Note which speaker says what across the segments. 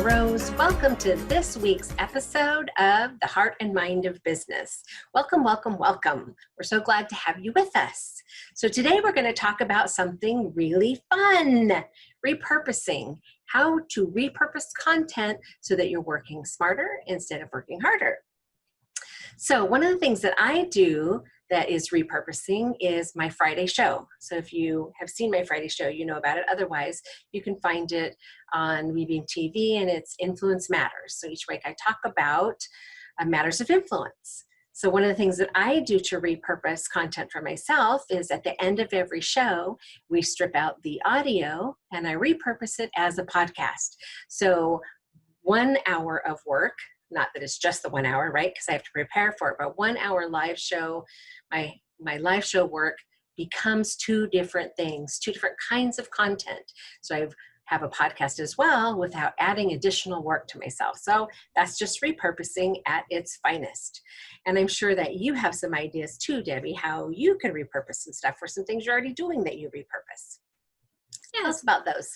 Speaker 1: Clara Rose. Welcome to this week's episode of The Heart and Mind of Business. Welcome, welcome, welcome. We're so glad to have you with us. So today we're going to talk about something really fun, repurposing, how to repurpose content so that you're working smarter instead of working harder. So one of the things that I do that is repurposing is my Friday show. So if you have seen my Friday show, you know about it. Otherwise, you can find it on WeBeam TV, and it's Influence Matters. So each week I talk about matters of influence. So one of the things that I do to repurpose content for myself is at the end of every show, we strip out the audio and I repurpose it as a podcast. So 1 hour of work, not that it's just the 1 hour, right? Because I have to prepare for it, but 1 hour live show, my live show work becomes two different things, two different kinds of content. So I have a podcast as well without adding additional work to myself. So that's just repurposing at its finest. And I'm sure that you have some ideas too, Debbie, how you can repurpose some stuff for some things you're already doing that you repurpose. Tell us about those.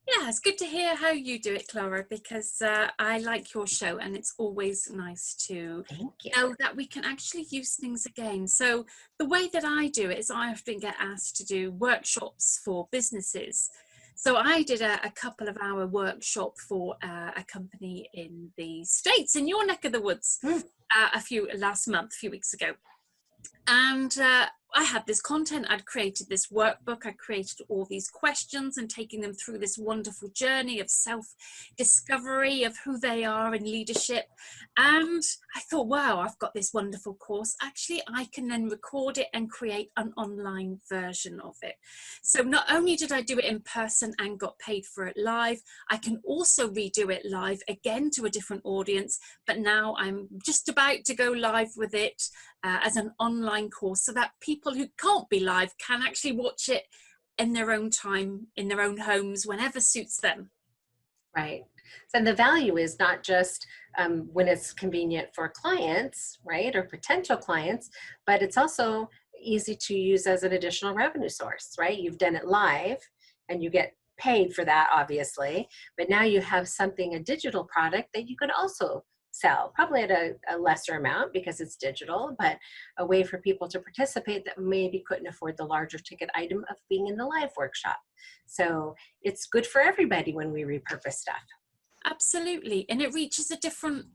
Speaker 2: Yeah, it's good to hear how you do it, Clara, because I like your show and it's always nice to know that we can actually use things again. So the way that I do it is I often get asked to do workshops for businesses. So I did a couple of hour workshop for a company in the States, in your neck of the woods, a few weeks ago. And I had this content, I'd created this workbook, I created all these questions and taking them through this wonderful journey of self-discovery of who they are in leadership. And I thought, wow, I've got this wonderful course. Actually, I can then record it and create an online version of it. So not only did I do it in person and got paid for it live, I can also redo it live again to a different audience. But now I'm just about to go live with it as an online course so that people who can't be live can actually watch it in their own time, in their own homes, whenever suits them.
Speaker 1: Right. So the value is not just when it's convenient for clients, right, or potential clients, but it's also easy to use as an additional revenue source, right? You've done it live and you get paid for that, obviously, but now you have something, a digital product that you can also sell, probably at a lesser amount because it's digital, but a way for people to participate that maybe couldn't afford the larger ticket item of being in the live workshop. So it's good for everybody when we repurpose stuff.
Speaker 2: Absolutely. And it reaches a different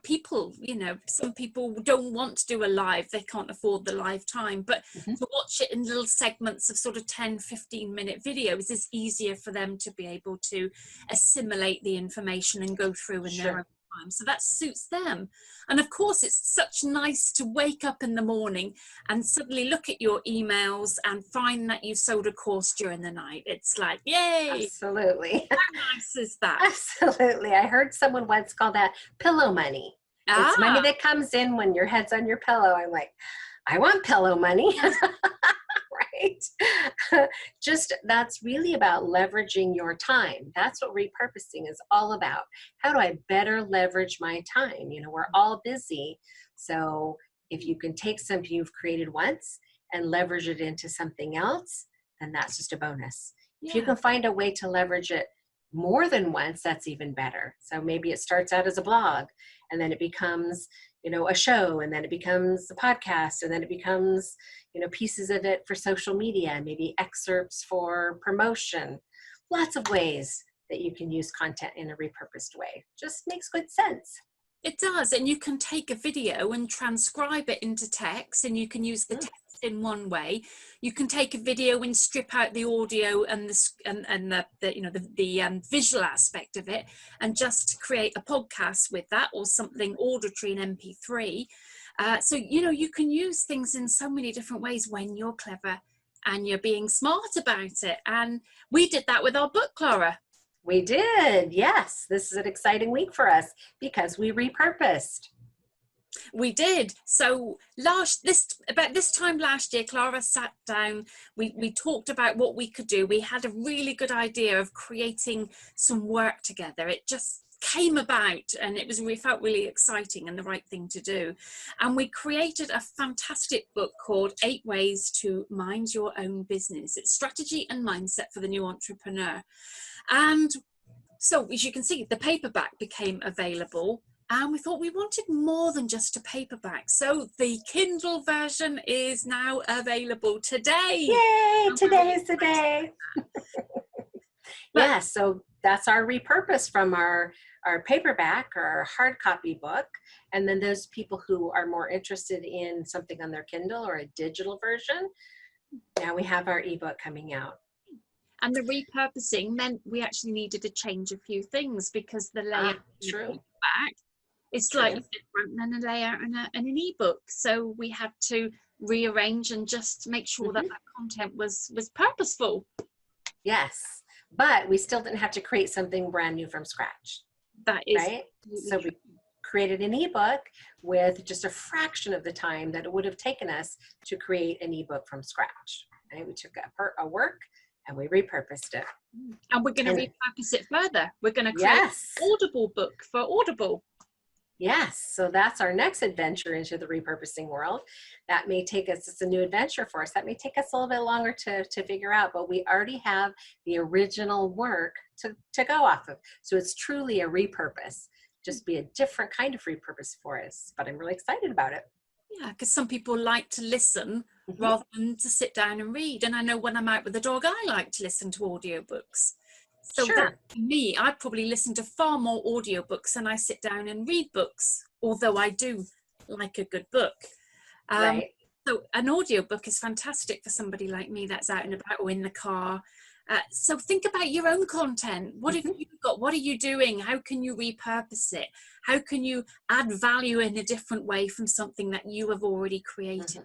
Speaker 2: people. You know, some people don't want to do a live, they can't afford the live time, but to watch it in little segments of sort of 10-15 minute videos is easier for them to be able to assimilate the information and go through in their own time. So that suits them. And of course, it's such nice to wake up in the morning and suddenly look at your emails and find that you sold a course during the night. It's like, yay!
Speaker 1: Absolutely.
Speaker 2: How nice is that?
Speaker 1: Absolutely. I heard someone once call that pillow money. It's money that comes in when your head's on your pillow. I'm like, I want pillow money. Right? Just that's really about leveraging your time. That's what repurposing is all about. How do I better leverage my time? You know, we're all busy. So if you can take something you've created once and leverage it into something else, then that's just a bonus. If you can find a way to leverage it more than once, that's even better. So maybe it starts out as a blog and then it becomes, you know, a show, and then it becomes a podcast, and then it becomes, you know, pieces of it for social media, maybe excerpts for promotion. Lots of ways that you can use content in a repurposed way. Just makes good sense.
Speaker 2: It does. And you can take a video and transcribe it into text, and you can use the text in one way. You can take a video and strip out the audio and the visual aspect of it and just create a podcast with that, or something auditory in MP3. So, you know, you can use things in so many different ways when you're clever and you're being smart about it. And we did that with our book, Clara.
Speaker 1: We did. Yes. This is an exciting week for us because we repurposed.
Speaker 2: We did. So about this time last year, Clara sat down, we talked about what we could do. We had a really good idea of creating some work together. It just came about and we felt really exciting and the right thing to do. And we created a fantastic book called 8 Ways to Mind Your Own Business. It's strategy and mindset for the new entrepreneur. And So as you can see, the paperback became available, and we thought we wanted more than just a paperback. So the Kindle version is now available today.
Speaker 1: Yay,
Speaker 2: And
Speaker 1: today is the day.
Speaker 2: But
Speaker 1: Yeah, so that's our repurpose from our paperback or our hard copy book. And then those people who are more interested in something on their Kindle or a digital version, now we have our ebook coming out.
Speaker 2: and the repurposing meant we actually needed to change a few things, because the layout in the
Speaker 1: True.
Speaker 2: paperback is slightly different than a layout in an ebook. So we had to rearrange and just make sure that that content was purposeful.
Speaker 1: Yes, but we still didn't have to create something brand new from scratch.
Speaker 2: That is
Speaker 1: right. So we created an ebook with just a fraction of the time that it would have taken us to create an ebook from scratch. Right? We took a work and we repurposed it.
Speaker 2: And we're going to repurpose it further. We're going to create an Audible book for Audible.
Speaker 1: Yes, so that's our next adventure into the repurposing world. That may take us, it's a new adventure for us. That may take us a little bit longer to figure out, but we already have the original work to go off of. So it's truly a repurpose, just be a different kind of repurpose for us, but I'm really excited about it.
Speaker 2: Yeah, because some people like to listen rather than to sit down and read. And I know when I'm out with the dog, I like to listen to audiobooks. So that, for me, I probably listen to far more audiobooks than I sit down and read books, although I do like a good book. So an audiobook is fantastic for somebody like me that's out and about or in the car. So think about your own content. What have you got? What are you doing? How can you repurpose it? How can you add value in a different way from something that you have already created?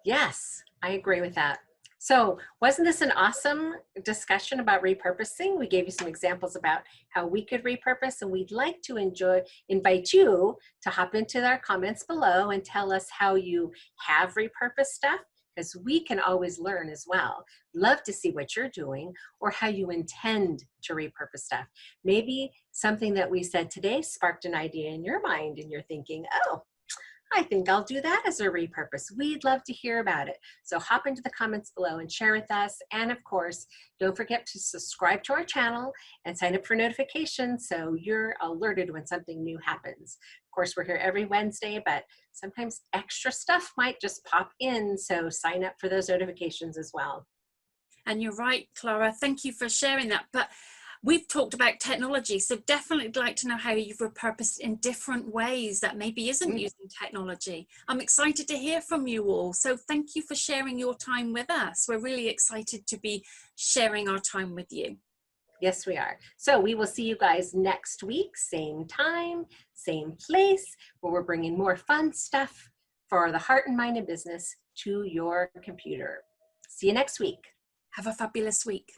Speaker 1: Yes, I agree with that. So wasn't this an awesome discussion about repurposing? We gave you some examples about how we could repurpose, and we'd like to invite you to hop into our comments below and tell us how you have repurposed stuff, because we can always learn as well. Love to see what you're doing or how you intend to repurpose stuff. Maybe something that we said today sparked an idea in your mind and you're thinking, oh, I think I'll do that as a repurpose. We'd love to hear about it. So hop into the comments below and share with us. And of course, don't forget to subscribe to our channel and sign up for notifications so you're alerted when something new happens. Of course, we're here every Wednesday, but sometimes extra stuff might just pop in. So sign up for those notifications as well.
Speaker 2: And you're right, Clara. Thank you for sharing that. But we've talked about technology, so definitely like to know how you've repurposed in different ways that maybe isn't using technology. I'm excited to hear from you all. So thank you for sharing your time with us. We're really excited to be sharing our time with you.
Speaker 1: Yes, we are. So we will see you guys next week, same time, same place, where we're bringing more fun stuff for the heart and mind of business to your computer. See you next week.
Speaker 2: Have a fabulous week.